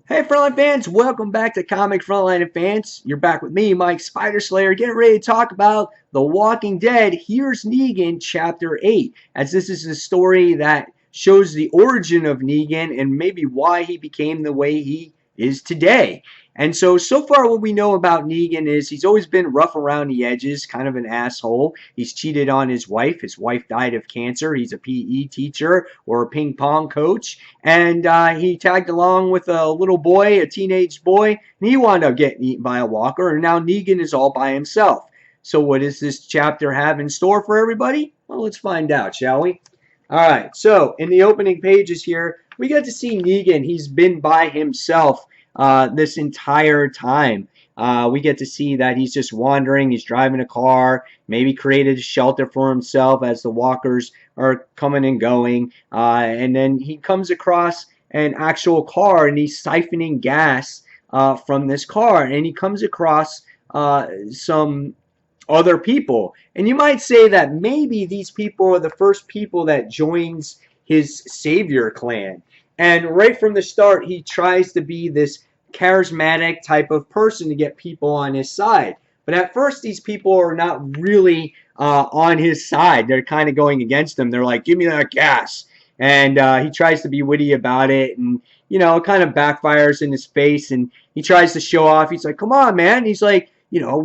Hey Frontline fans, welcome back to Comic Frontline and fans. You're back with me, Mike Spider Slayer, getting ready to talk about The Walking Dead. Here's Negan, Chapter 8, as this is a story that shows the origin of Negan and maybe why he became the way he is today. And so far what we know about Negan is he's always been rough around the edges, kind of an asshole. He's cheated on his wife. His wife died of cancer. He's a PE teacher or a ping pong coach. And he tagged along with a little boy, a teenage boy, and he wound up getting eaten by a walker. And now Negan is all by himself. So what does this chapter have in store for everybody? Well, let's find out, shall we? All right, so in the opening pages here, we get to see Negan. He's been by himself this entire time. We get to see that he's just wandering. He's driving a car, maybe created a shelter for himself as the walkers are coming and going. And then he comes across an actual car and he's siphoning gas from this car. And he comes across some other people. And you might say that maybe these people are the first people that joins his savior clan. And right from the start, he tries to be this charismatic type of person to get people on his side. But at first, these people are not really on his side. They're kind of going against him. They're like, give me that gas. And he tries to be witty about it. And, you know, it kind of backfires in his face. And he tries to show off. He's like, come on, man. He's like, you know,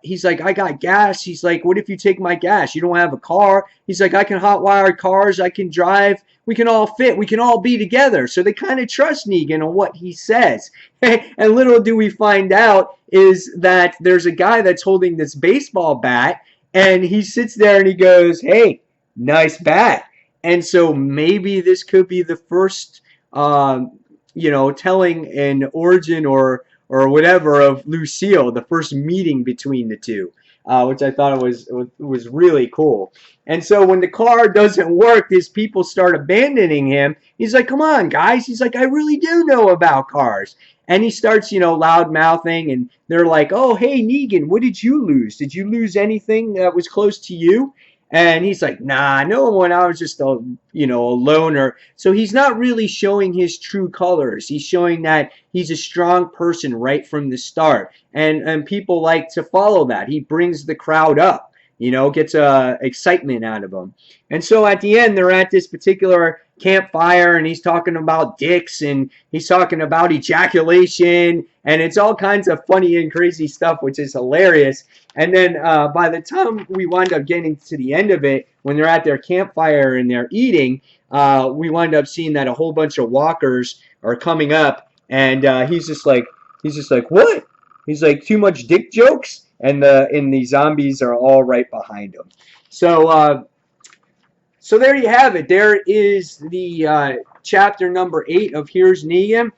he's like, I got gas. He's like, what if you take my gas? You don't have a car. He's like, I can hotwire cars. I can drive. We can all fit. We can all be together. So they kind of trust Negan on what he says. And little do we find out is that there's a guy that's holding this baseball bat. And he sits there and he goes, hey, nice bat. And so maybe this could be the first, you know, telling an origin or whatever of Lucille, the first meeting between the two, which I thought was really cool. And so when the car doesn't work, his people start abandoning him. He's like, come on, guys. He's like, I really do know about cars. And he starts, you know, loud mouthing, and they're like, oh, hey, Negan, what did you lose? Did you lose anything that was close to you? And he's like, nah, no one. I was just a, you know, a loner. So he's not really showing his true colors. He's showing that he's a strong person right from the start. And people like to follow that. He brings the crowd up, you know, gets excitement out of them. And so at the end, they're at this particular campfire, and he's talking about dicks, and he's talking about ejaculation, and it's all kinds of funny and crazy stuff, which is hilarious. And then by the time we wind up getting to the end of it, when they're at their campfire and they're eating, we wind up seeing that a whole bunch of walkers are coming up, and he's just like, what? He's like, too much dick jokes, and the zombies are all right behind him. So there you have it. There is the chapter number 8 of Here's Negan.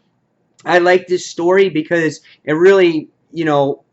I like this story because it really, you know,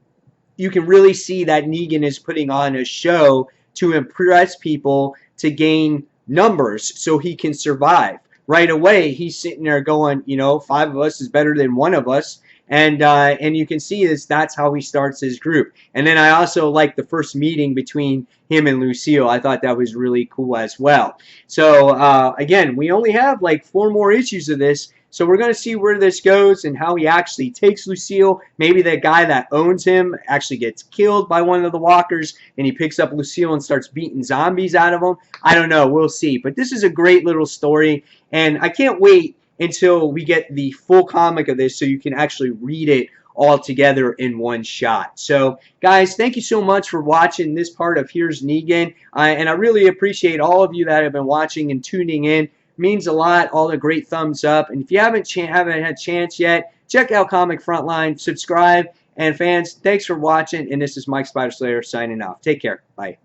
you can really see that Negan is putting on a show to impress people to gain numbers so he can survive. Right away, he's sitting there going, you know, 5 of us is better than 1 of us. And you can see that's how he starts his group. And then I also like the first meeting between him and Lucille. I thought that was really cool as well. So again, we only have like 4 more issues of this. So we're going to see where this goes and how he actually takes Lucille. Maybe the guy that owns him actually gets killed by one of the walkers, and he picks up Lucille and starts beating zombies out of him. I don't know. We'll see. But this is a great little story, and I can't wait until we get the full comic of this so you can actually read it all together in one shot. So, guys, thank you so much for watching this part of Here's Negan. And I really appreciate all of you that have been watching and tuning in. It means a lot, all the great thumbs up. And if you haven't had a chance yet, check out Comic Frontline, subscribe. And fans, thanks for watching. And this is Mike Spider Slayer signing off. Take care. Bye.